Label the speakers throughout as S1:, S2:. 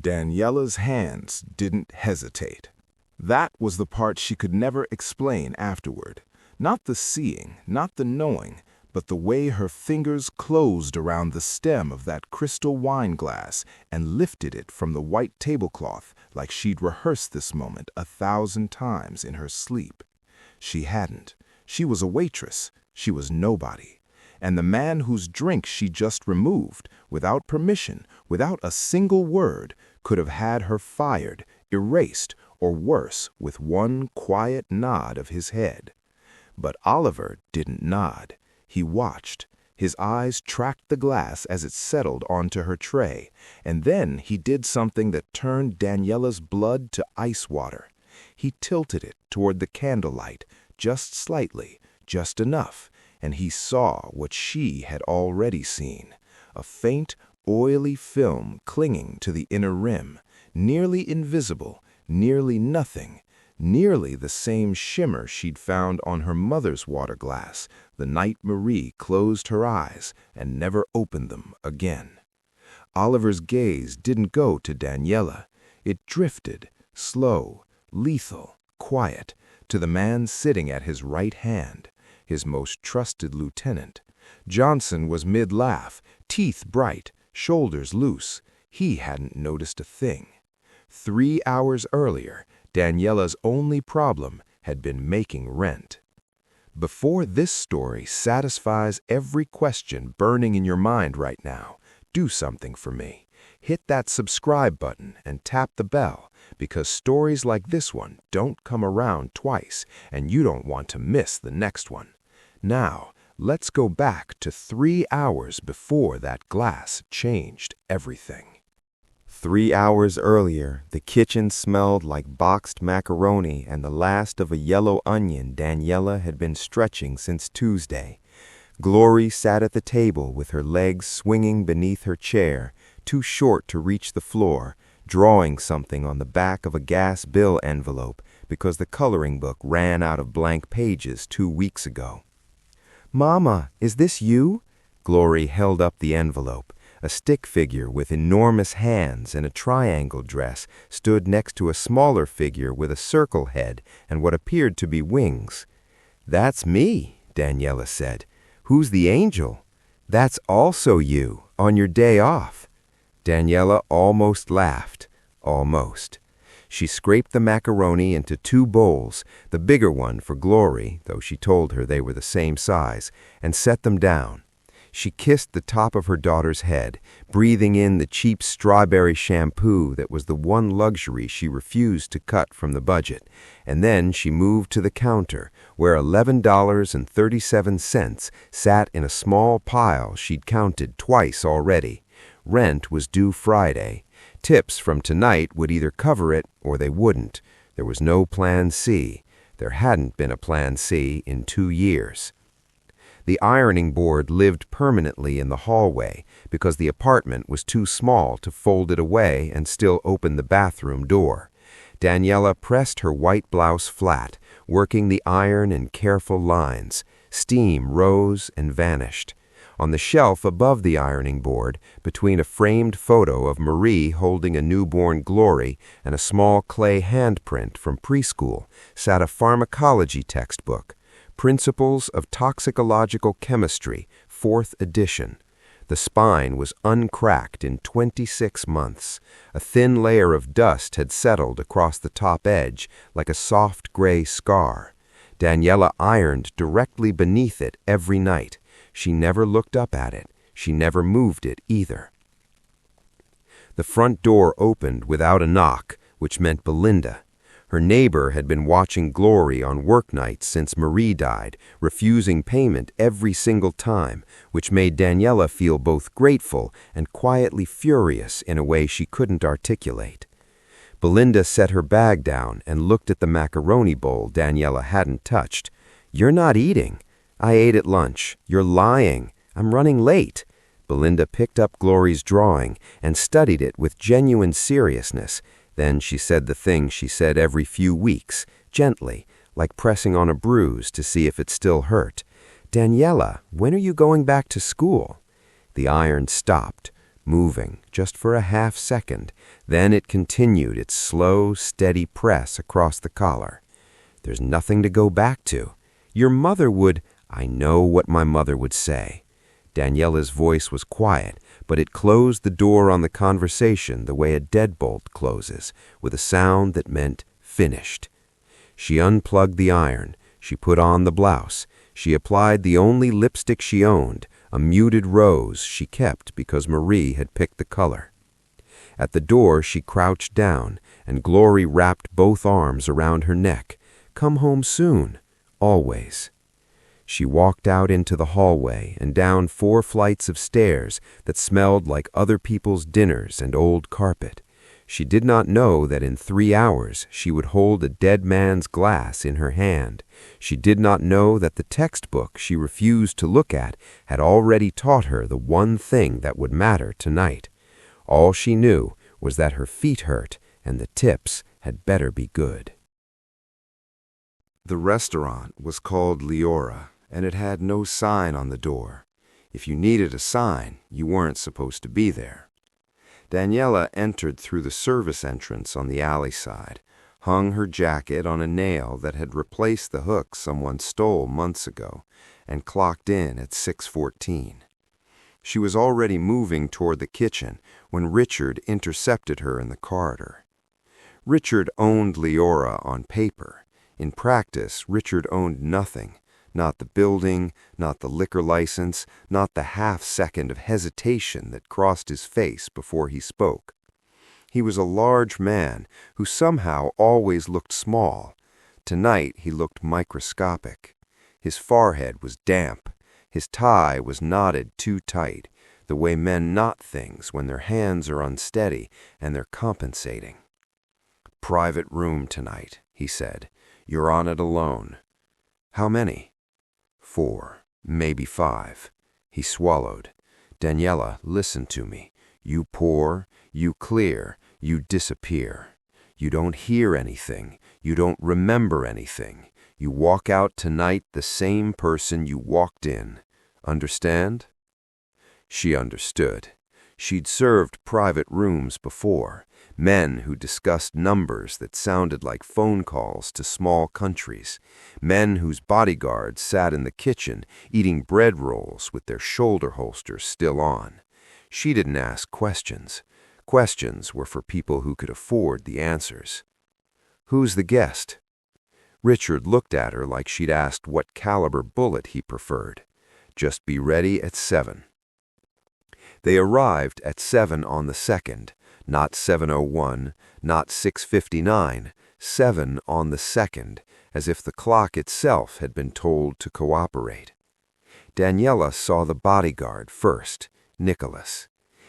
S1: Daniella's hands didn't hesitate. That was the part she could never explain afterward. Not the seeing, not the knowing, but the way her fingers closed around the stem of that crystal wine glass and lifted it from the white tablecloth like she'd rehearsed this moment 1,000 times in her sleep. She hadn't. She was a waitress. She was nobody. And the man whose drink she just removed, without permission, without a single word, could have had her fired, erased, or worse, with one quiet nod of his head. But Oliver didn't nod. He watched. His eyes tracked the glass as it settled onto her tray, and then he did something that turned Daniella's blood to ice water. He tilted it toward the candlelight, just slightly, just enough, and he saw what she had already seen, a faint, oily film clinging to the inner rim, nearly invisible, nearly nothing, nearly the same shimmer she'd found on her mother's water glass the night Marie closed her eyes and never opened them again. Oliver's gaze didn't go to Daniella. It drifted, slow, lethal, quiet, to the man sitting at his right hand, his most trusted lieutenant. Johnson was mid-laugh, teeth bright, shoulders loose. He hadn't noticed a thing. 3 hours earlier, Daniella's only problem had been making rent. Before this story satisfies every question burning in your mind right now, do something for me. Hit that subscribe button and tap the bell, because stories like this one don't come around twice, and you don't want to miss the next one. Now, let's go back to 3 hours before that glass changed everything.
S2: 3 hours earlier, the kitchen smelled like boxed macaroni and the last of a yellow onion Daniella had been stretching since Tuesday. Glory sat at the table with her legs swinging beneath her chair, too short to reach the floor, drawing something on the back of a gas bill envelope because the coloring book ran out of blank pages 2 weeks ago. "Mama, is this you?" Glory held up the envelope. A stick figure with enormous hands and a triangle dress stood next to a smaller figure with a circle head and what appeared to be wings. "That's me," Daniella said. "Who's the angel?" "That's also you, on your day off." Daniella almost laughed. Almost. She scraped the macaroni into 2 bowls, the bigger one for Glory, though she told her they were the same size, and set them down. She kissed the top of her daughter's head, breathing in the cheap strawberry shampoo that was the one luxury she refused to cut from the budget, and then she moved to the counter, where $11.37 sat in a small pile she'd counted twice already. Rent was due Friday. Tips from tonight would either cover it or they wouldn't. There was no Plan C. There hadn't been a Plan C in 2 years. The ironing board lived permanently in the hallway because the apartment was too small to fold it away and still open the bathroom door. Daniella pressed her white blouse flat, working the iron in careful lines. Steam rose and vanished. On the shelf above the ironing board, between a framed photo of Marie holding a newborn Glory and a small clay handprint from preschool, sat a pharmacology textbook. Principles of Toxicological Chemistry, 4th edition. The spine was uncracked in 26 months. A thin layer of dust had settled across the top edge like a soft gray scar. Daniella ironed directly beneath it every night. She never looked up at it. She never moved it either. The front door opened without a knock, which meant Belinda. Her neighbor had been watching Glory on work nights since Marie died, refusing payment every single time, which made Daniella feel both grateful and quietly furious in a way she couldn't articulate. Belinda set her bag down and looked at the macaroni bowl Daniella hadn't touched. "You're not eating." "I ate at lunch." "You're lying." "I'm running late." Belinda picked up Glory's drawing and studied it with genuine seriousness. Then she said the thing she said every few weeks, gently, like pressing on a bruise to see if it still hurt. "Daniella, when are you going back to school?" The iron stopped. moving just for a half-second. Then it continued its slow, steady press across the collar. There's nothing to go back to. Your mother would— I know what my mother would say. Daniella's voice was quiet, but it closed the door on the conversation the way a deadbolt closes, with a sound that meant finished. She unplugged the iron. She put on the blouse. She applied the only lipstick she owned, a muted rose she kept because Marie had picked the color. At the door she crouched down, and Glory wrapped both arms around her neck. Come home soon. Always. She walked out into the hallway and down 4 flights of stairs that smelled like other people's dinners and old carpet. She did not know that in 3 hours she would hold a dead man's glass in her hand. She did not know that the textbook she refused to look at had already taught her the one thing that would matter tonight. All she knew was that her feet hurt and the tips had better be good.
S1: The restaurant was called Leora, and it had no sign on the door. If you needed a sign, you weren't supposed to be there. Daniella entered through the service entrance on the alley side, hung her jacket on a nail that had replaced the hook someone stole months ago, and clocked in at 6:14. She was already moving toward the kitchen when Richard intercepted her in the corridor. Richard owned Leora on paper. In practice, Richard owned nothing. Not the building, not the liquor license, not the half-second of hesitation that crossed his face before he spoke. He was a large man who somehow always looked small. Tonight he looked microscopic. His forehead was damp. His tie was knotted too tight, the way men knot things when their hands are unsteady and they're compensating. "Private room tonight," he said. "You're on it alone." "How many?" 4, maybe 5. He swallowed. "Daniella, listen to me. You pour, you clear, you disappear. You don't hear anything. You don't remember anything. You walk out tonight the same person you walked in. Understand?" She understood. She'd served private rooms before. Men who discussed numbers that sounded like phone calls to small countries. Men whose bodyguards sat in the kitchen eating bread rolls with their shoulder holsters still on. She didn't ask questions. Questions were for people who could afford the answers. "Who's the guest?" Richard looked at her like she'd asked what caliber bullet he preferred. "Just be ready at 7. They arrived at 7 on the 2nd. Not 7:01, not 6:59, 7 on the 2nd, as if the clock itself had been told to cooperate. Daniella saw the bodyguard first, Nicholas.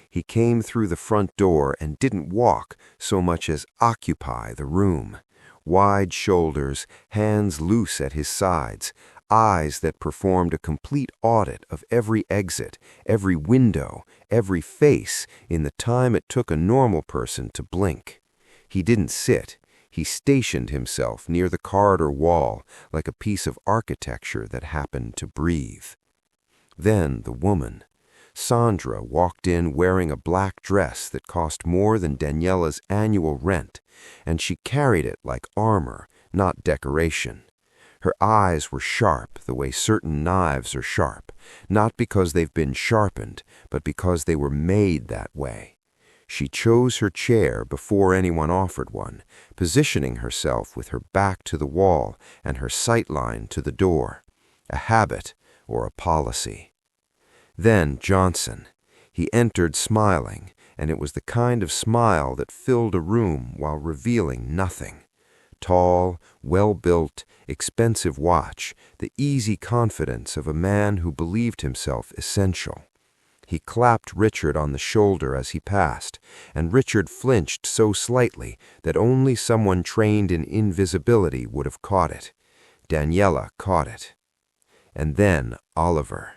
S1: He came through the front door and didn't walk so much as occupy the room. Wide shoulders, hands loose at his sides, eyes that performed a complete audit of every exit, every window, every face in the time it took a normal person to blink. He didn't sit. He stationed himself near the corridor wall like a piece of architecture that happened to breathe. Then the woman. Sandra walked in wearing a black dress that cost more than Daniella's annual rent, and she carried it like armor, not decoration. Her eyes were sharp the way certain knives are sharp, not because they've been sharpened, but because they were made that way. She chose her chair before anyone offered one, positioning herself with her back to the wall and her sightline to the door, a habit or a policy. Then Johnson. He entered smiling, and it was the kind of smile that filled a room while revealing nothing. Tall, well-built, expensive watch, the easy confidence of a man who believed himself essential. He clapped Richard on the shoulder as he passed, and Richard flinched so slightly that only someone trained in invisibility would have caught it. Daniella caught it. And then Oliver.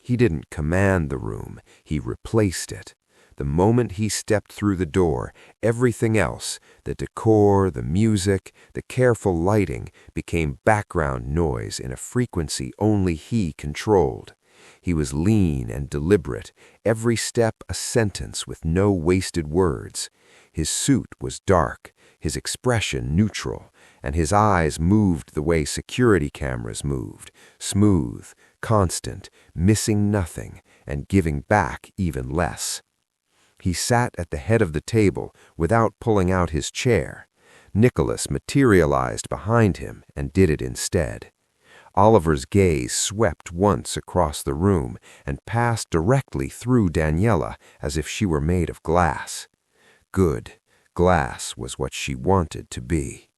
S1: He didn't command the room, he replaced it. The moment he stepped through the door, everything else, the decor, the music, the careful lighting, became background noise in a frequency only he controlled.
S2: He was lean and deliberate, every step a sentence with no wasted words. His suit was dark, his expression neutral, and his eyes moved the way security cameras moved, smooth, constant, missing nothing, and giving back even less. He sat at the head of the table without pulling out his chair. Nicholas materialized behind him and did it instead. Oliver's gaze swept once across the room and passed directly through Daniella as if she were made of glass. Good. Glass was what she wanted to be.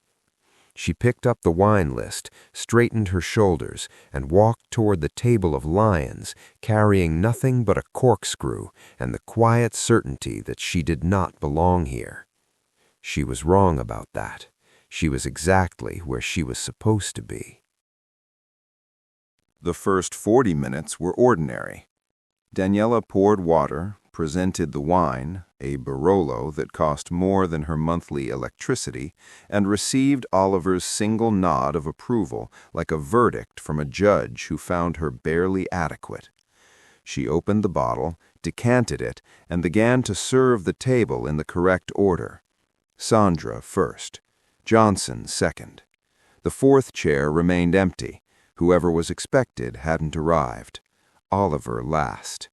S2: She picked up the wine list, straightened her shoulders, and walked toward the table of lions, carrying nothing but a corkscrew and the quiet certainty that she did not belong here. She was wrong about that. She was exactly where she was supposed to be.
S1: The first 40 minutes were ordinary. Daniella poured water, presented the wine, a Barolo that cost more than her monthly electricity, and received Oliver's single nod of approval like a verdict from a judge who found her barely adequate. She opened the bottle, decanted it, and began to serve the table in the correct order. Sandra first, Johnson second. The fourth chair remained empty. Whoever was expected hadn't arrived. Oliver last.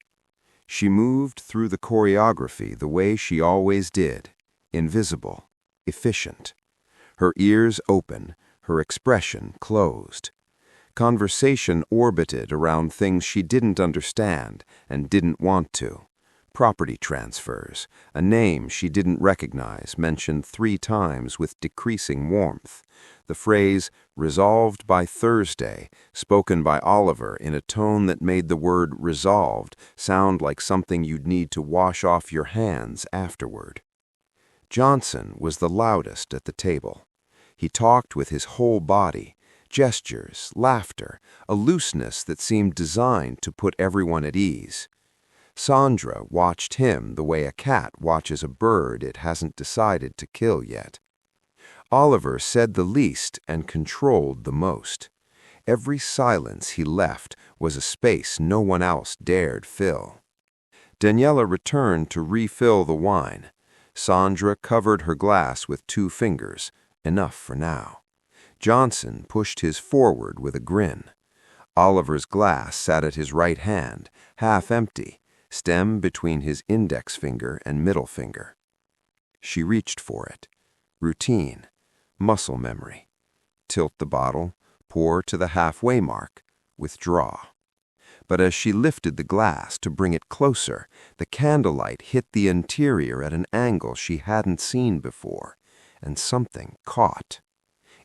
S1: She moved through the choreography the way she always did, invisible, efficient. Her ears open, her expression closed. Conversation orbited around things she didn't understand and didn't want to. Property transfers, a name she didn't recognize mentioned 3 times with decreasing warmth. The phrase, "resolved by Thursday," spoken by Oliver in a tone that made the word "resolved" sound like something you'd need to wash off your hands afterward. Johnson was the loudest at the table. He talked with his whole body, gestures, laughter, a looseness that seemed designed to put everyone at ease. Sandra watched him the way a cat watches a bird it hasn't decided to kill yet. Oliver said the least and controlled the most. Every silence he left was a space no one else dared fill. Daniella returned to refill the wine. Sandra covered her glass with 2 fingers, enough for now. Johnson pushed his forward with a grin. Oliver's glass sat at his right hand, half empty, stem between his index finger and middle finger. She reached for it. Routine. Muscle memory. Tilt the bottle, pour to the halfway mark, withdraw. But as she lifted the glass to bring it closer, the candlelight hit the interior at an angle she hadn't seen before, and something caught.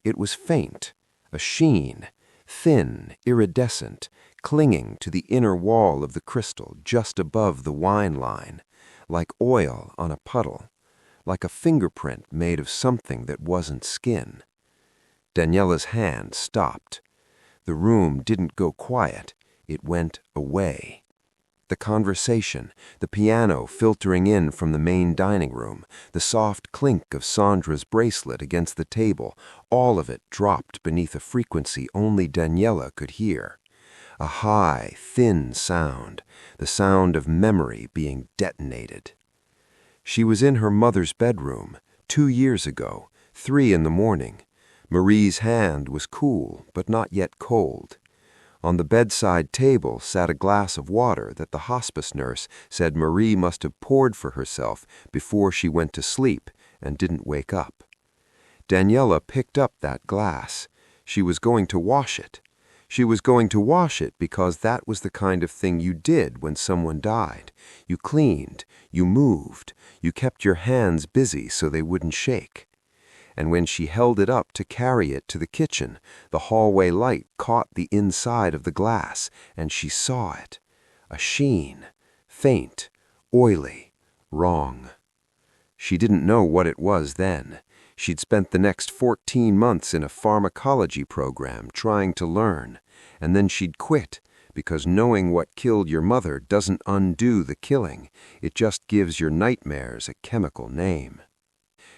S1: It was faint, a sheen, thin, iridescent, clinging to the inner wall of the crystal just above the wine line, like oil on a puddle, like a fingerprint made of something that wasn't skin. Daniella's hand stopped. The room didn't go quiet. It went away. The conversation, the piano filtering in from the main dining room, the soft clink of Sandra's bracelet against the table, all of it dropped beneath a frequency only Daniella could hear. A high, thin sound, the sound of memory being detonated. She was in her mother's bedroom, 2 years ago, 3 in the morning. Marie's hand was cool, but not yet cold. On the bedside table sat a glass of water that the hospice nurse said Marie must have poured for herself before she went to sleep and didn't wake up. Daniella picked up that glass. She was going to wash it. She was going to wash it because that was the kind of thing you did when someone died. You cleaned, you moved, you kept your hands busy so they wouldn't shake. And when she held it up to carry it to the kitchen, the hallway light caught the inside of the glass, and she saw it. A sheen, faint, oily, wrong. She didn't know what it was then. She'd spent the next 14 months in a pharmacology program trying to learn, and then she'd quit because knowing what killed your mother doesn't undo the killing. It just gives your nightmares a chemical name.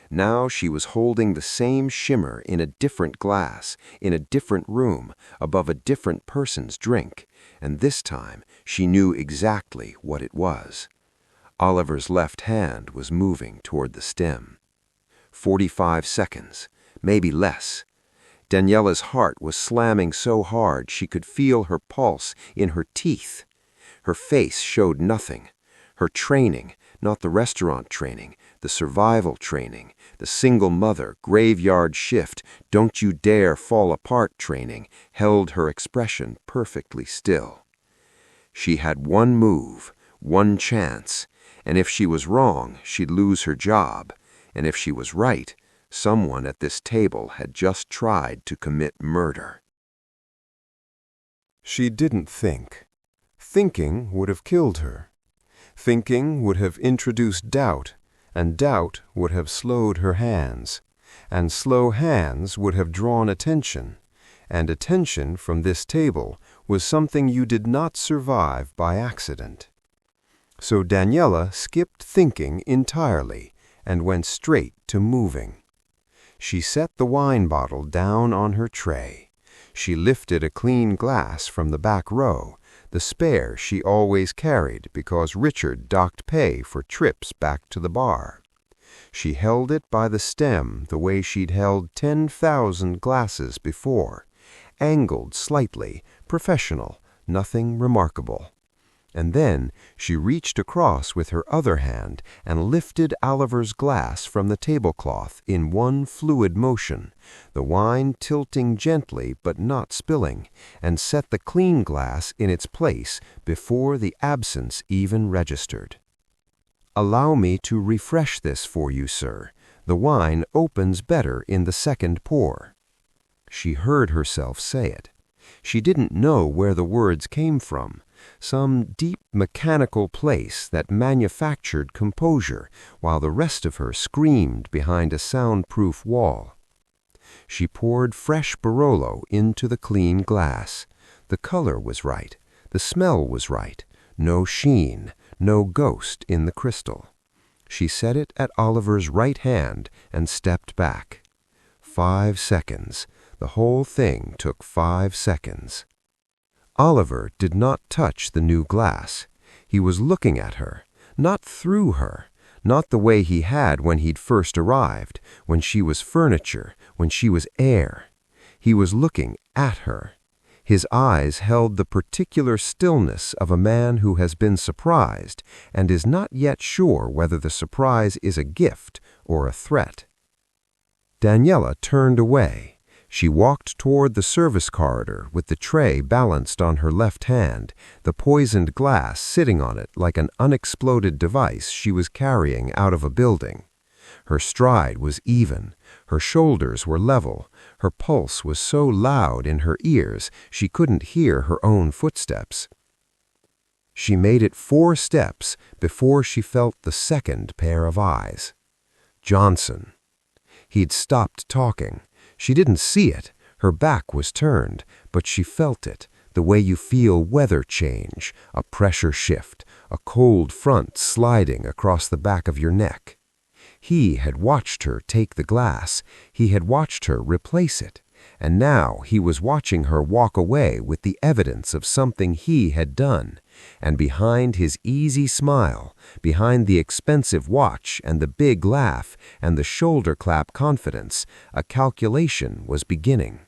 S2: Now she was holding the same shimmer in a different glass, in a different room, above a different person's drink, and this time she knew exactly what it was. Oliver's left hand was moving toward the stem. 45 seconds, maybe less. Daniella's heart was slamming so hard she could feel her pulse in her teeth. Her face showed nothing. Her training, not the restaurant training, the survival training, the single mother, graveyard shift, don't you dare fall apart training, held her expression perfectly still. She had one move, one chance, and if she was wrong, she'd lose her job, and if she was right, someone at this table had just tried to commit murder.
S1: She didn't think. Thinking would have killed her. Thinking would have introduced doubt, and doubt would have slowed her hands, and slow hands would have drawn attention, and attention from this table was something you did not survive by accident. So Daniella skipped thinking entirely and went straight to moving. She set the wine bottle down on her tray. She lifted a clean glass from the back row, the spare she always carried because Richard docked pay for trips back to the bar. She held it by the stem the way she'd held 10,000 glasses before, angled slightly, professional, nothing remarkable. And then she reached across with her other hand and lifted Oliver's glass from the tablecloth in one fluid motion, the wine tilting gently but not spilling, and set the clean glass in its place before the absence even registered. "Allow me to refresh this for you, sir. The wine opens better in the second pour." She heard herself say it. She didn't know where the words came from. Some deep mechanical place that manufactured composure while the rest of her screamed behind a soundproof wall. She poured fresh Barolo into the clean glass. The color was right. The smell was right. No sheen, no ghost in the crystal. She set it at Oliver's right hand and stepped back. 5 seconds. The whole thing took 5 seconds. Oliver did not touch the new glass. He was looking at her, not through her, not the way he had when he'd first arrived, when she was furniture, when she was air. He was looking at her. His eyes held the particular stillness of a man who has been surprised and is not yet sure whether the surprise is a gift or a threat. Daniella turned away. She walked toward the service corridor with the tray balanced on her left hand, the poisoned glass sitting on it like an unexploded device she was carrying out of a building. Her stride was even, her shoulders were level, her pulse was so loud in her ears she couldn't hear her own footsteps. She made it 4 steps before she felt the second pair of eyes. Johnson. He'd stopped talking. She didn't see it, her back was turned, but she felt it, the way you feel weather change, a pressure shift, a cold front sliding across the back of your neck. He had watched her take the glass, he had watched her replace it, and now he was watching her walk away with the evidence of something he had done, and behind his easy smile, behind the expensive watch and the big laugh and the shoulder clap confidence, a calculation was beginning.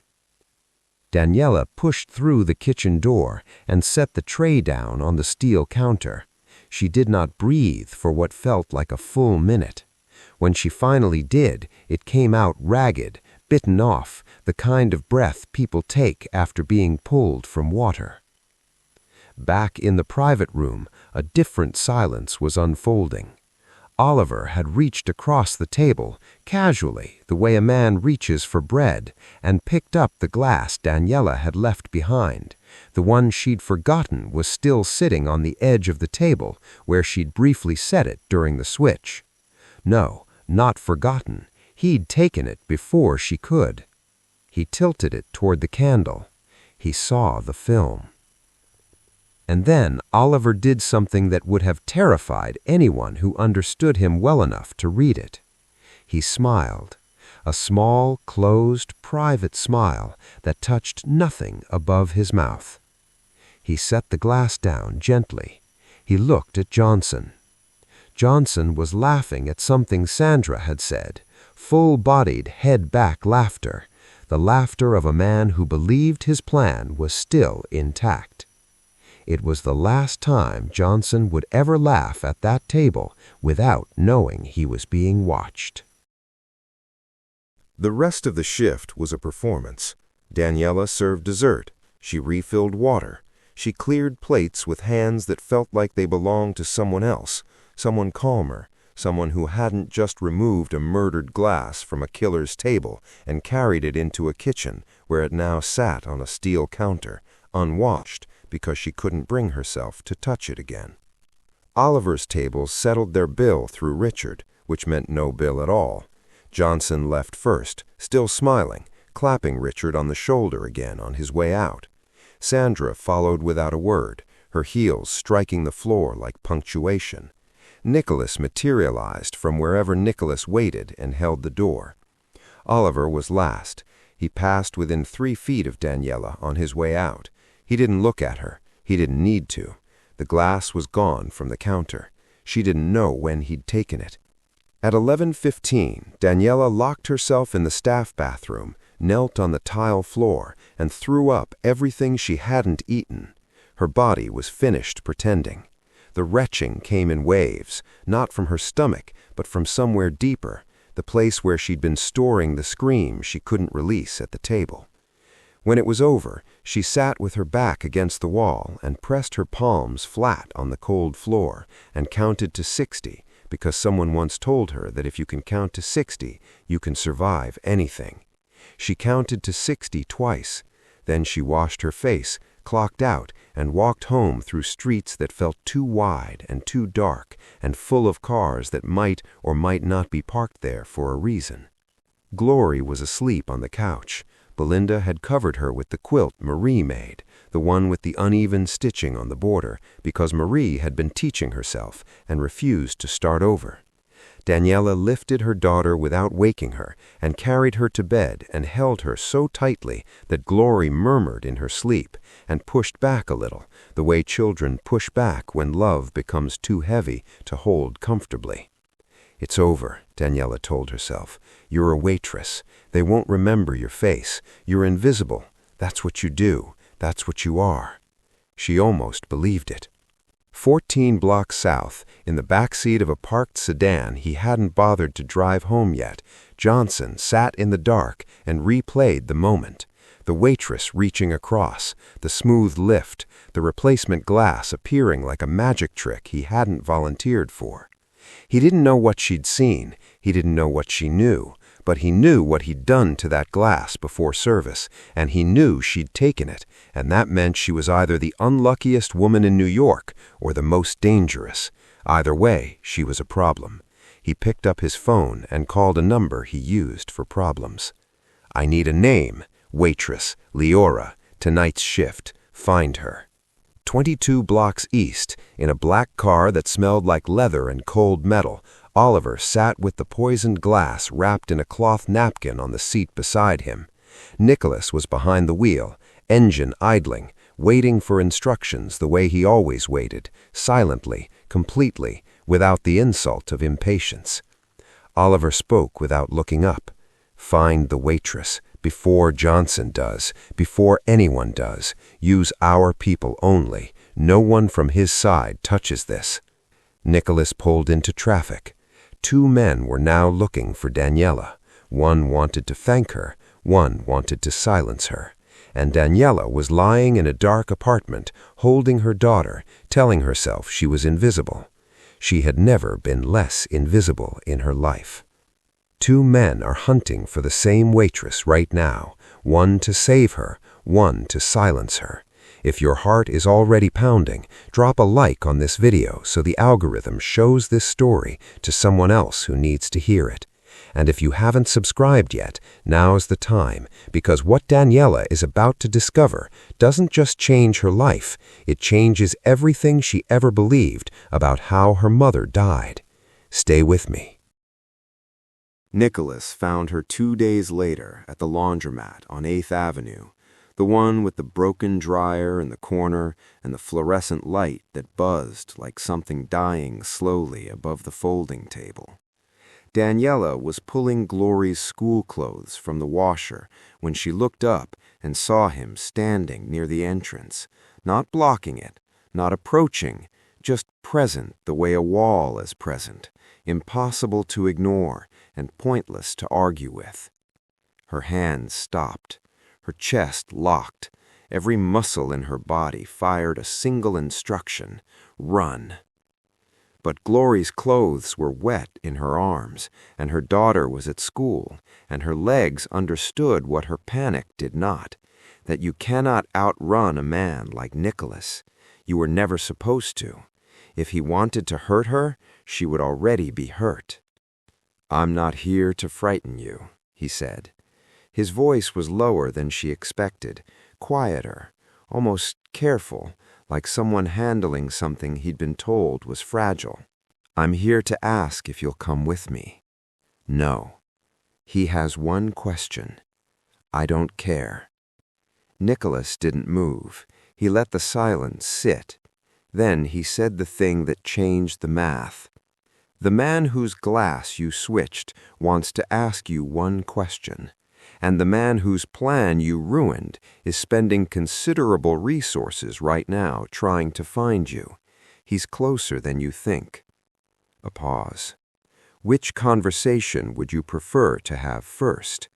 S1: Daniella pushed through the kitchen door and set the tray down on the steel counter. She did not breathe for what felt like a full minute. When she finally did, it came out ragged, bitten off, the kind of breath people take after being pulled from water. Back in the private room, a different silence was unfolding. Oliver had reached across the table, casually, the way a man reaches for bread, and picked up the glass Daniella had left behind. The one she'd forgotten was still sitting on the edge of the table, where she'd briefly set it during the switch. No, not forgotten. He'd taken it before she could. He tilted it toward the candle. He saw the film. And then Oliver did something that would have terrified anyone who understood him well enough to read it.
S2: He smiled, a small, closed, private smile that touched nothing above his mouth. He set the glass down gently. He looked at Johnson. Johnson was laughing at something Sandra had said, full-bodied, head-back laughter, the laughter of a man who believed his plan was still intact. It was the last time Johnson would ever laugh at that table without knowing he was being watched.
S1: The rest of the shift was a performance. Daniella served dessert. She refilled water. She cleared plates with hands that felt like they belonged to someone else, someone calmer, someone who hadn't just removed a murdered glass from a killer's table and carried it into a kitchen where it now sat on a steel counter, unwashed, because she couldn't bring herself to touch it again. Oliver's table settled their bill through Richard, which meant no bill at all. Johnson left first, still smiling, clapping Richard on the shoulder again on his way out. Sandra followed without a word, her heels striking the floor like punctuation. Nicholas materialized from wherever Nicholas waited and held the door. Oliver was last. He passed within 3 feet of Daniella on his way out. He didn't look at her. He didn't need to. The glass was gone from the counter. She didn't know when he'd taken it. At 11:15, Daniella locked herself in the staff bathroom, knelt on the tile floor, and threw up everything she hadn't eaten. Her body was finished pretending. The retching came in waves, not from her stomach, but from somewhere deeper, the place where she'd been storing the scream she couldn't release at the table. When it was over, she sat with her back against the wall and pressed her palms flat on the cold floor and counted to 60, because someone once told her that if you can count to 60, you can survive anything. She counted to 60 twice. Then she washed her face, clocked out, and walked home through streets that felt too wide and too dark and full of cars that might or might not be parked there for a reason. Glory was asleep on the couch. Belinda had covered her with the quilt Marie made, the one with the uneven stitching on the border, because Marie had been teaching herself and refused to start over. Daniella lifted her daughter without waking her and carried her to bed and held her so tightly that Glory murmured in her sleep and pushed back a little, the way children push back when love becomes too heavy to hold comfortably. "It's over," Daniella told herself. "You're a waitress. They won't remember your face. You're invisible. That's what you do. That's what you are." She almost believed it. 14 blocks south, in the back seat of a parked sedan he hadn't bothered to drive home yet, Johnson sat in the dark and replayed the moment. The waitress reaching across, the smooth lift, the replacement glass appearing like a magic trick he hadn't volunteered for. He didn't know what she'd seen, he didn't know what she knew, but he knew what he'd done to that glass before service, and he knew she'd taken it, and that meant she was either the unluckiest woman in New York or the most dangerous. Either way, she was a problem. He picked up his phone and called a number he used for problems. "I need a name. Waitress, Leora, tonight's shift. Find her." 22 blocks east, in a black car that smelled like leather and cold metal, Oliver sat with the poisoned glass wrapped in a cloth napkin on the seat beside him. Nicholas was behind the wheel, engine idling, waiting for instructions the way he always waited, silently, completely, without the insult of impatience. Oliver spoke without looking up. "Find the waitress. Before Johnson does, before anyone does. Use our people only. No one from his side touches this." Nicholas pulled into traffic. 2 men were now looking for Daniella. One wanted to thank her, one wanted to silence her. And Daniella was lying in a dark apartment, holding her daughter, telling herself she was invisible. She had never been less invisible in her life. 2 men are hunting for the same waitress right now, one to save her, one to silence her. If your heart is already pounding, drop a like on this video so the algorithm shows this story to someone else who needs to hear it. And if you haven't subscribed yet, now's the time, because what Daniella is about to discover doesn't just change her life, it changes everything she ever believed about how her mother died. Stay with me.
S2: Nicholas found her 2 days later at the laundromat on 8th Avenue, the one with the broken dryer in the corner and the fluorescent light that buzzed like something dying slowly above the folding table. Daniella was pulling Glory's school clothes from the washer when she looked up and saw him standing near the entrance, not blocking it, not approaching, just present the way a wall is present, impossible to ignore and pointless to argue with. Her hands stopped, her chest locked, every muscle in her body fired a single instruction: run. But Glory's clothes were wet in her arms, and her daughter was at school, and her legs understood what her panic did not, that you cannot outrun a man like Nicholas. You were never supposed to. If he wanted to hurt her, she would already be hurt. "I'm not here to frighten you," he said. His voice was lower than she expected, quieter, almost careful, like someone handling something he'd been told was fragile. "I'm here to ask if you'll come with me." "No." "He has one question." "I don't care." Nicholas didn't move. He let the silence sit. Then he said the thing that changed the math. "The man whose glass you switched wants to ask you one question, and the man whose plan you ruined is spending considerable resources right now trying to find you. He's closer than you think." A pause. "Which conversation would you prefer to have first?"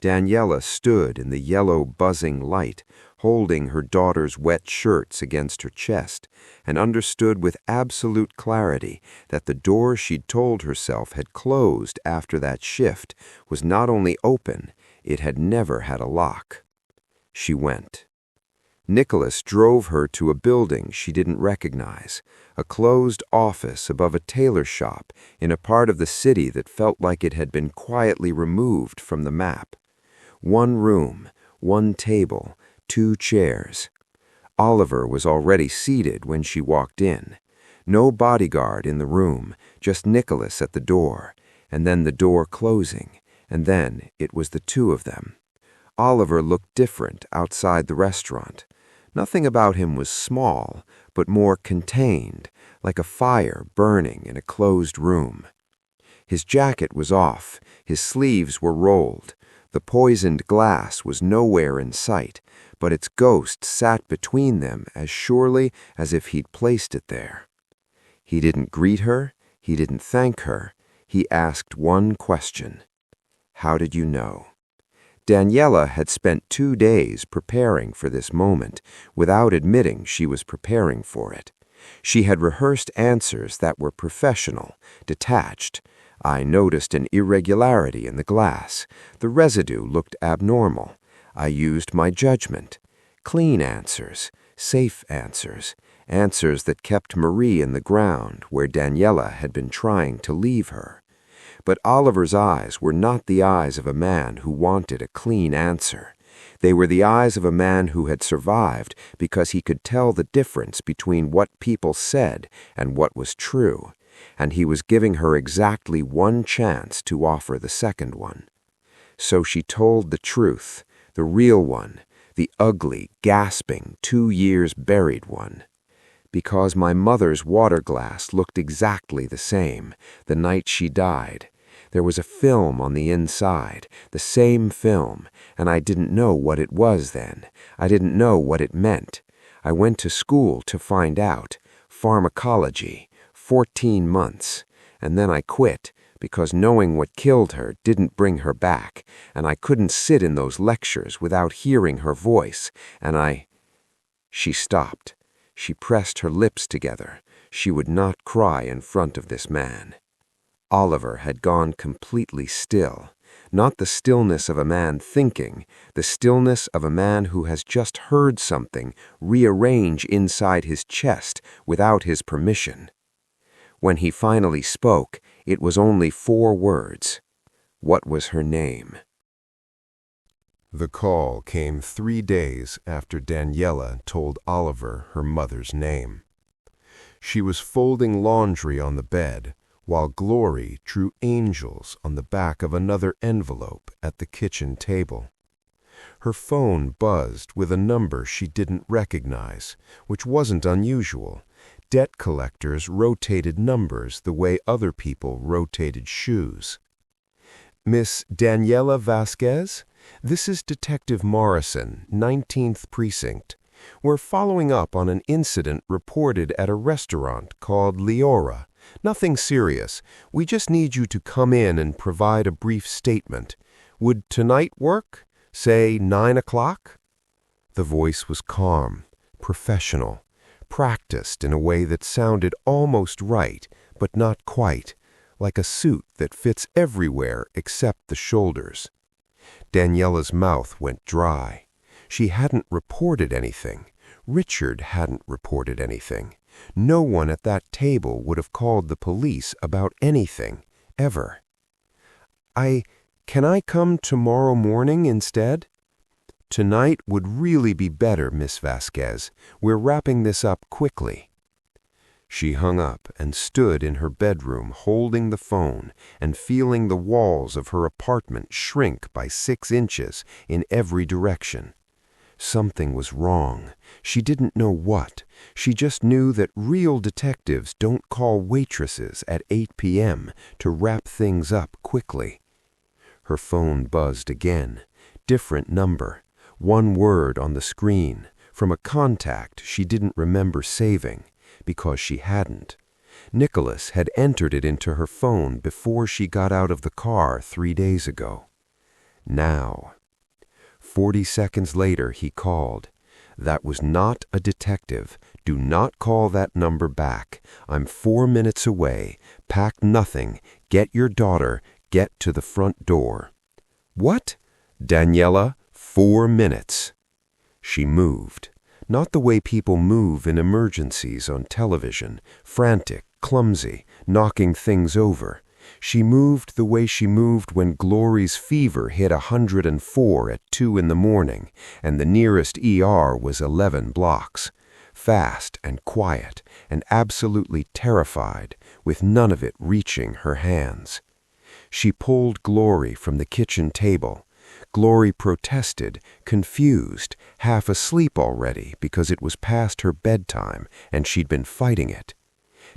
S2: Daniella stood in the yellow buzzing light, holding her daughter's wet shirts against her chest, and understood with absolute clarity that the door she'd told herself had closed after that shift was not only open, it had never had a lock. She went. Nicholas drove her to a building she didn't recognize, a closed office above a tailor shop in a part of the city that felt like it had been quietly removed from the map. One room, one table, 2 chairs. Oliver was already seated when she walked in. No bodyguard in the room, just Nicholas at the door, and then the door closing, and then it was the two of them. Oliver looked different outside the restaurant. Nothing about him was small, but more contained, like a fire burning in a closed room. His jacket was off, his sleeves were rolled. The poisoned glass was nowhere in sight, but its ghost sat between them as surely as if he'd placed it there. He didn't greet her, he didn't thank her. He asked one question. "How did you know?" Daniella had spent 2 days preparing for this moment, without admitting she was preparing for it. She had rehearsed answers that were professional, detached. "I noticed an irregularity in the glass. The residue looked abnormal. I used my judgment." Clean answers, safe answers, answers that kept Marie in the ground where Daniella had been trying to leave her. But Oliver's eyes were not the eyes of a man who wanted a clean answer. They were the eyes of a man who had survived because he could tell the difference between what people said and what was true, and he was giving her exactly one chance to offer the second one. So she told the truth, the real one, the ugly, gasping, 2 years buried one. "Because my mother's water glass looked exactly the same, the night she died. There was a film on the inside, the same film, and I didn't know what it was then. I didn't know what it meant. I went to school to find out. Pharmacology, 14 months. And then I quit, because knowing what killed her didn't bring her back, and I couldn't sit in those lectures without hearing her voice, and She stopped. She pressed her lips together. She would not cry in front of this man. Oliver had gone completely still, not the stillness of a man thinking, the stillness of a man who has just heard something rearrange inside his chest without his permission. When he finally spoke, it was only 4 words. What was her name?
S1: The call came 3 days after Daniella told Oliver her mother's name. She was folding laundry on the bed
S2: while Glory drew angels on the back of another envelope at the kitchen table. Her phone buzzed with a number she didn't recognize, which wasn't unusual. Debt collectors rotated numbers the way other people rotated shoes. "Miss Daniella Vasquez? This is Detective Morrison, 19th Precinct. We're following up on an incident reported at a restaurant called Leora. Nothing serious. We just need you to come in and provide a brief statement. Would tonight work? Say 9 o'clock? The voice was calm, professional, practiced in a way that sounded almost right, but not quite, like a suit that fits everywhere except the shoulders. Daniella's mouth went dry. She hadn't reported anything. Richard hadn't reported anything. No one at that table would have called the police about anything, ever. Can I come tomorrow morning instead? Tonight would really be better, Miss Vasquez. We're wrapping this up quickly. She hung up and stood in her bedroom holding the phone and feeling the walls of her apartment shrink by 6 inches in every direction. Something was wrong. She didn't know what. She just knew that real detectives don't call waitresses at 8 p.m. to wrap things up quickly. Her phone buzzed again. Different number. One word on the screen, from a contact she didn't remember saving, because she hadn't. Nicholas had entered it into her phone before she got out of the car 3 days ago. Now. 40 seconds later he called. That was not a detective. Do not call that number back. I'm 4 minutes away. Pack nothing. Get your daughter. Get to the front door. What? Daniella, 4 minutes. She moved. Not the way people move in emergencies on television, frantic, clumsy, knocking things over. She moved the way she moved when Glory's fever hit 104 at 2 in the morning, and the nearest ER was 11 blocks. Fast and quiet and absolutely terrified, with none of it reaching her hands. She pulled Glory from the kitchen table. Glory protested, confused, half asleep already because it was past her bedtime and she'd been fighting it.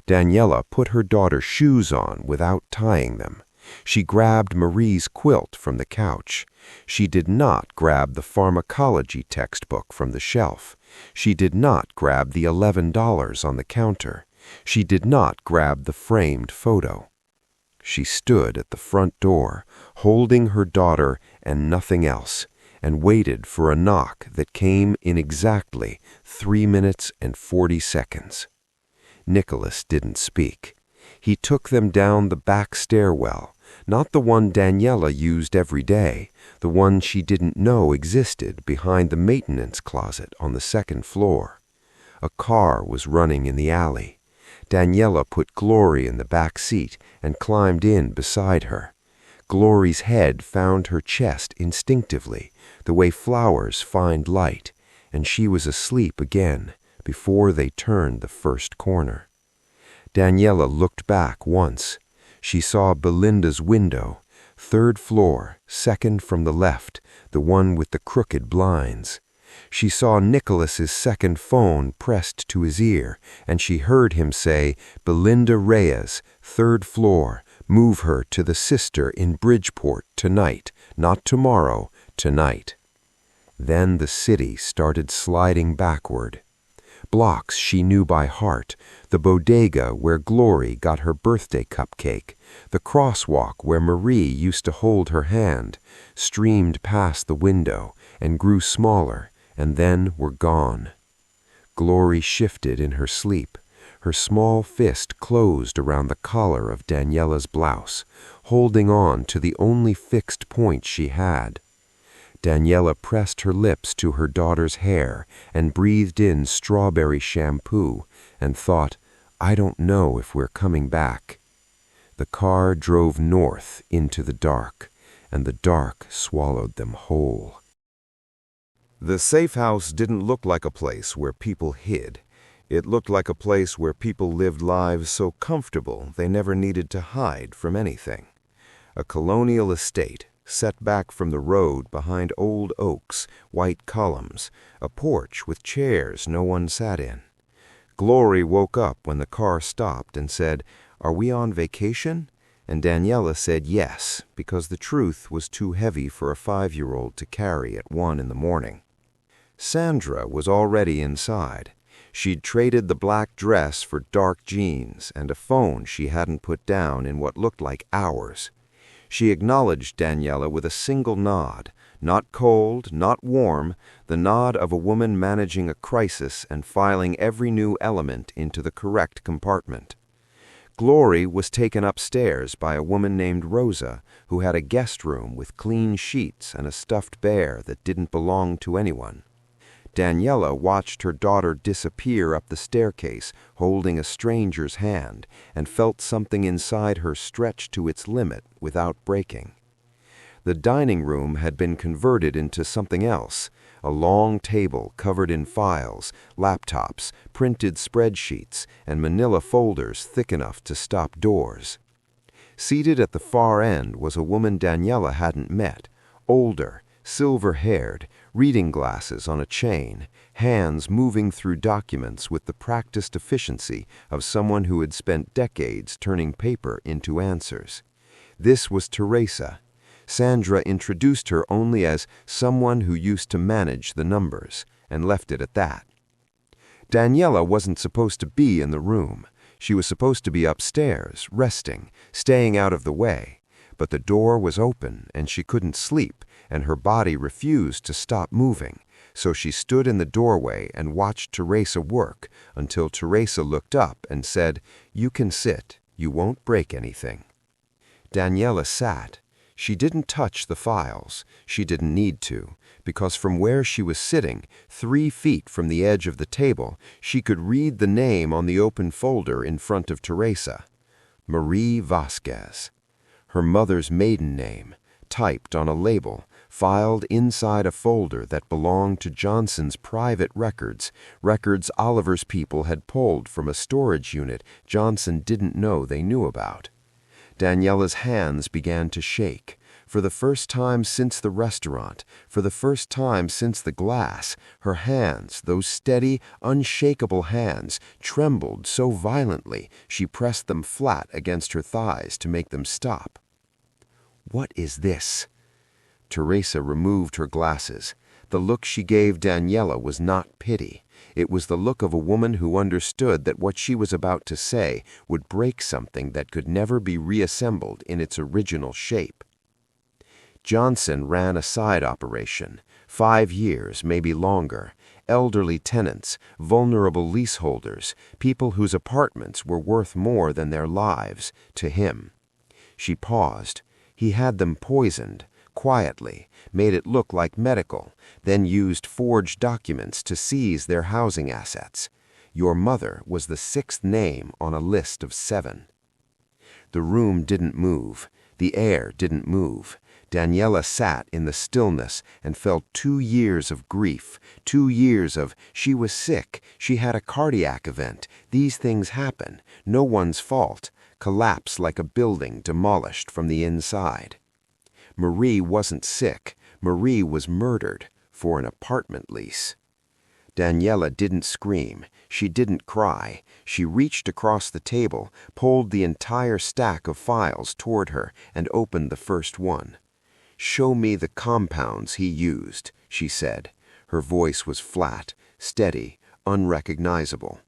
S2: Daniella put her daughter's shoes on without tying them. She grabbed Marie's quilt from the couch. She did not grab the pharmacology textbook from the shelf. She did not grab the $11 on the counter. She did not grab the framed photo. She stood at the front door, holding her daughter and nothing else, and waited for a knock that came in exactly 3 minutes and 40 seconds. Nicholas didn't speak. He took them down the back stairwell, not the one Daniella used every day, the one she didn't know existed behind the maintenance closet on the 2nd floor. A car was running in the alley. Daniella put Glory in the back seat and climbed in beside her. Glory's head found her chest instinctively, the way flowers find light, and she was asleep again before they turned the first corner. Daniella looked back once. She saw Belinda's window, 3rd floor, 2nd from the left, the one with the crooked blinds. She saw Nicholas's 2nd phone pressed to his ear, and she heard him say, "Belinda Reyes, 3rd floor, move her to the sister in Bridgeport tonight, not tomorrow, tonight." Then the city started sliding backward. Blocks she knew by heart, the bodega where Glory got her birthday cupcake, the crosswalk where Marie used to hold her hand, streamed past the window and grew smaller, and then were gone. Glory shifted in her sleep. Her small fist closed around the collar of Daniella's blouse, holding on to the only fixed point she had. Daniella pressed her lips to her daughter's hair and breathed in strawberry shampoo and thought, I don't know if we're coming back. The car drove north into the dark, and the dark swallowed them whole.
S1: The safe house didn't look like a place where people hid.
S2: It looked like a place where people lived lives so comfortable they never needed to hide from anything. A colonial estate, set back from the road behind old oaks, white columns, a porch with chairs no one sat in. Glory woke up when the car stopped and said, "Are we on vacation?" And Daniella said yes, because the truth was too heavy for a 5-year-old to carry at 1 in the morning. Sandra was already inside. She'd traded the black dress for dark jeans and a phone she hadn't put down in what looked like hours. She acknowledged Daniella with a single nod, not cold, not warm, the nod of a woman managing a crisis and filing every new element into the correct compartment. Glory was taken upstairs by a woman named Rosa, who had a guest room with clean sheets and a stuffed bear that didn't belong to anyone. Daniella watched her daughter disappear up the staircase, holding a stranger's hand, and felt something inside her stretch to its limit without breaking. The dining room had been converted into something else, a long table covered in files, laptops, printed spreadsheets, and manila folders thick enough to stop doors. Seated at the far end was a woman Daniella hadn't met, older, silver-haired, reading glasses on a chain, hands moving through documents with the practiced efficiency of someone who had spent decades turning paper into answers. This was Teresa. Sandra introduced her only as someone who used to manage the numbers, and left it at that. Daniella wasn't supposed to be in the room. She was supposed to be upstairs, resting, staying out of the way. But the door was open, and she couldn't sleep, and her body refused to stop moving, so she stood in the doorway and watched Teresa work until Teresa looked up and said, "You can sit. You won't break anything." Daniella sat. She didn't touch the files. She didn't need to, because from where she was sitting, 3 feet from the edge of the table, she could read the name on the open folder in front of Teresa. Marie Vasquez. Her mother's maiden name, typed on a label, filed inside a folder that belonged to Johnson's private records, records Oliver's people had pulled from a storage unit Johnson didn't know they knew about. Daniella's hands began to shake. For the first time since the restaurant, for the first time since the glass, her hands, those steady, unshakable hands, trembled so violently she pressed them flat against her thighs to make them stop. "What is this?" Teresa removed her glasses. The look she gave Daniella was not pity. It was the look of a woman who understood that what she was about to say would break something that could never be reassembled in its original shape. Johnson ran a side operation, 5 years, maybe longer. Elderly tenants, vulnerable leaseholders, people whose apartments were worth more than their lives, to him. She paused. He had them poisoned, quietly, made it look like medical, then used forged documents to seize their housing assets. Your mother was the 6th name on a list of 7. The room didn't move. The air didn't move. Daniella sat in the stillness and felt 2 years of grief, 2 years of she was sick, she had a cardiac event, these things happen, no one's fault, collapse like a building demolished from the inside. Marie wasn't sick. Marie was murdered for an apartment lease. Daniella didn't scream. She didn't cry. She reached across the table, pulled the entire stack of files toward her, and opened the first one. "Show me the compounds he used," she said. Her voice was flat, steady, unrecognizable.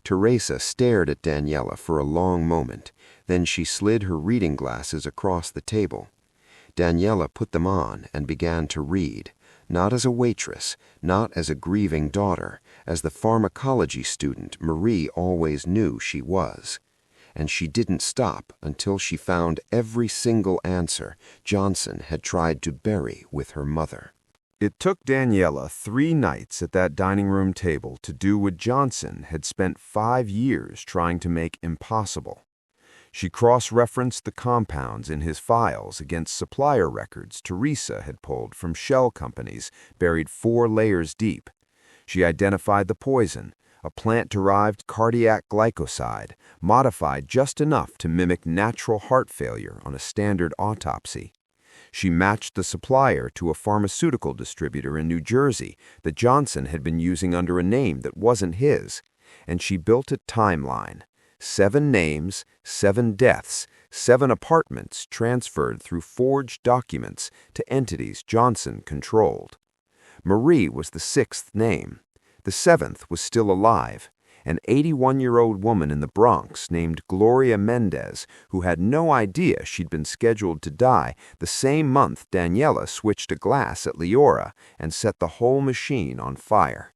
S2: Teresa stared at Daniella for a long moment. Then she slid her reading glasses across the table. Daniella put them on and began to read, not as a waitress, not as a grieving daughter, as the pharmacology student Marie always knew she was. And she didn't stop until she found every single answer Johnson had tried to bury with her mother. It took Daniella 3 nights at that dining room table to do what Johnson had spent 5 years trying to make impossible. She cross-referenced the compounds in his files against supplier records Teresa had pulled from shell companies buried 4 layers deep. She identified the poison, a plant-derived cardiac glycoside, modified just enough to mimic natural heart failure on a standard autopsy. She matched the supplier to a pharmaceutical distributor in New Jersey that Johnson had been using under a name that wasn't his, and she built a timeline. 7 names, 7 deaths, 7 apartments transferred through forged documents to entities Johnson controlled. Marie was the 6th name. The 7th was still alive, an 81-year-old woman in the Bronx named Gloria Mendez, who had no idea she'd been scheduled to die the same month Daniella switched a glass at Leora and set the whole machine on fire.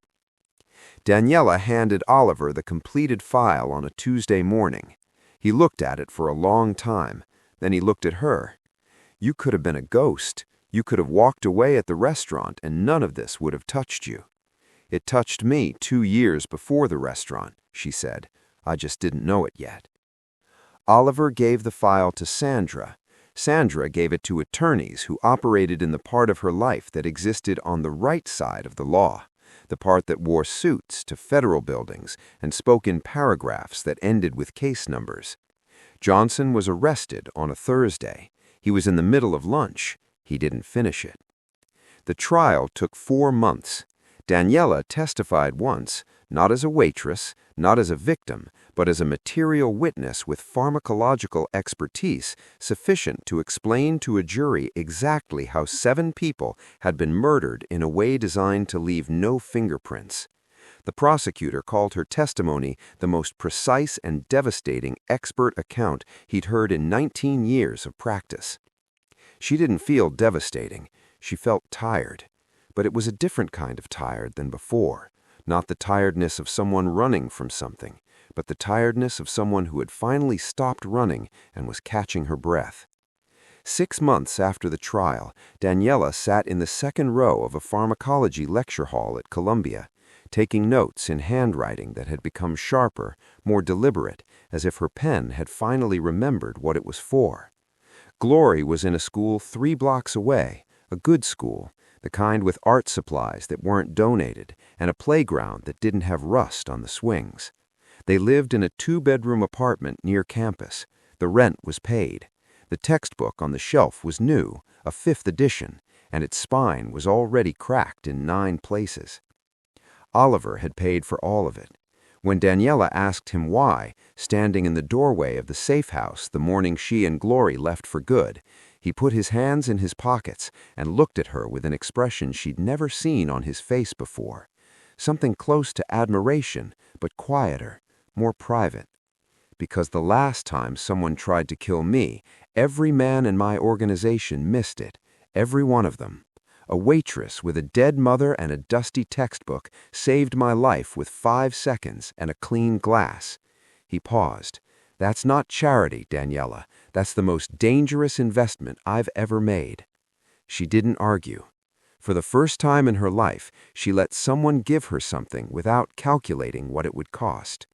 S2: Daniella handed Oliver the completed file on a Tuesday morning. He looked at it for a long time. Then he looked at her. "You could have been a ghost. You could have walked away at the restaurant and none of this would have touched you." "It touched me 2 years before the restaurant," she said. "I just didn't know it yet." Oliver gave the file to Sandra. Sandra gave it to attorneys who operated in the part of her life that existed on the right side of the law, the part that wore suits to federal buildings and spoke in paragraphs that ended with case numbers. Johnson was arrested on a Thursday. He was in the middle of lunch. He didn't finish it. The trial took 4 months. Daniella testified once, not as a waitress, not as a victim, but as a material witness with pharmacological expertise sufficient to explain to a jury exactly how 7 people had been murdered in a way designed to leave no fingerprints. The prosecutor called her testimony the most precise and devastating expert account he'd heard in 19 years of practice. She didn't feel devastating. She felt tired. But it was a different kind of tired than before, not the tiredness of someone running from something, but the tiredness of someone who had finally stopped running and was catching her breath. 6 months after the trial, Daniella sat in the second row of a pharmacology lecture hall at Columbia, taking notes in handwriting that had become sharper, more deliberate, as if her pen had finally remembered what it was for. Glory was in a school 3 blocks away, a good school, the kind with art supplies that weren't donated and a playground that didn't have rust on the swings. They lived in a 2-bedroom apartment near campus. The rent was paid. The textbook on the shelf was new, a 5th edition, and its spine was already cracked in 9 places. Oliver had paid for all of it. When Daniella asked him why, standing in the doorway of the safe house the morning she and Glory left for good, he put his hands in his pockets and looked at her with an expression she'd never seen on his face before. Something close to admiration, but quieter, more private. "Because the last time someone tried to kill me, every man in my organization missed it, every one of them. A waitress with a dead mother and a dusty textbook saved my life with 5 seconds and a clean glass." He paused. "That's not charity, Daniella. That's the most dangerous investment I've ever made." She didn't argue. For the first time in her life, she let someone give her something without calculating what it would cost.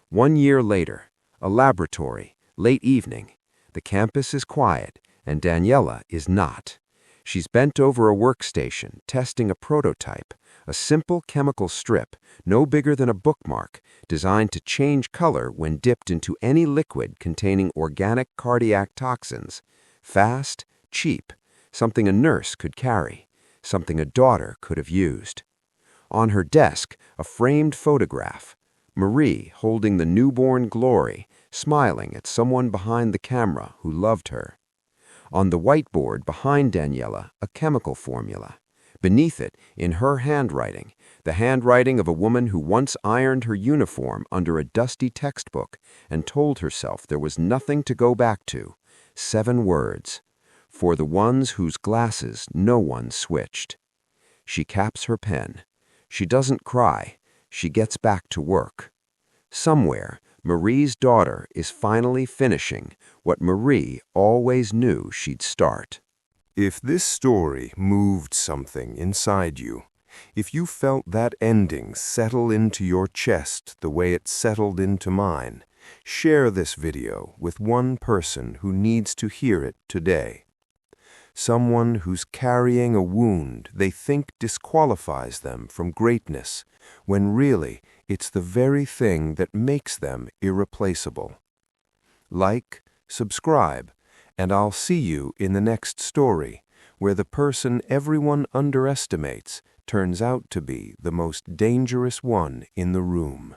S2: 1 year later, a laboratory, late evening. The campus is quiet, and Daniella is not. She's bent over a workstation, testing a prototype, a simple chemical strip, no bigger than a bookmark, designed to change color when dipped into any liquid containing organic cardiac toxins. Fast, cheap, something a nurse could carry, something a daughter could have used. On her desk, a framed photograph. Marie holding the newborn Glory, smiling at someone behind the camera who loved her. On the whiteboard behind Daniella, a chemical formula. Beneath it, in her handwriting, the handwriting of a woman who once ironed her uniform under a dusty textbook and told herself there was nothing to go back to. 7 words. For the ones whose glasses no one switched. She caps her pen. She doesn't cry. She gets back to work. Somewhere, Marie's daughter is finally finishing what Marie always knew she'd start.
S1: If this story moved something inside you, if you felt that ending settle into your chest the way it settled into mine, share this video with one person who needs to hear it today. Someone who's carrying a wound they think disqualifies them from greatness, when really
S2: It's the very thing that makes them irreplaceable. Like, subscribe, and I'll see you in the next story, where the person everyone underestimates turns out to be the most dangerous one in the room.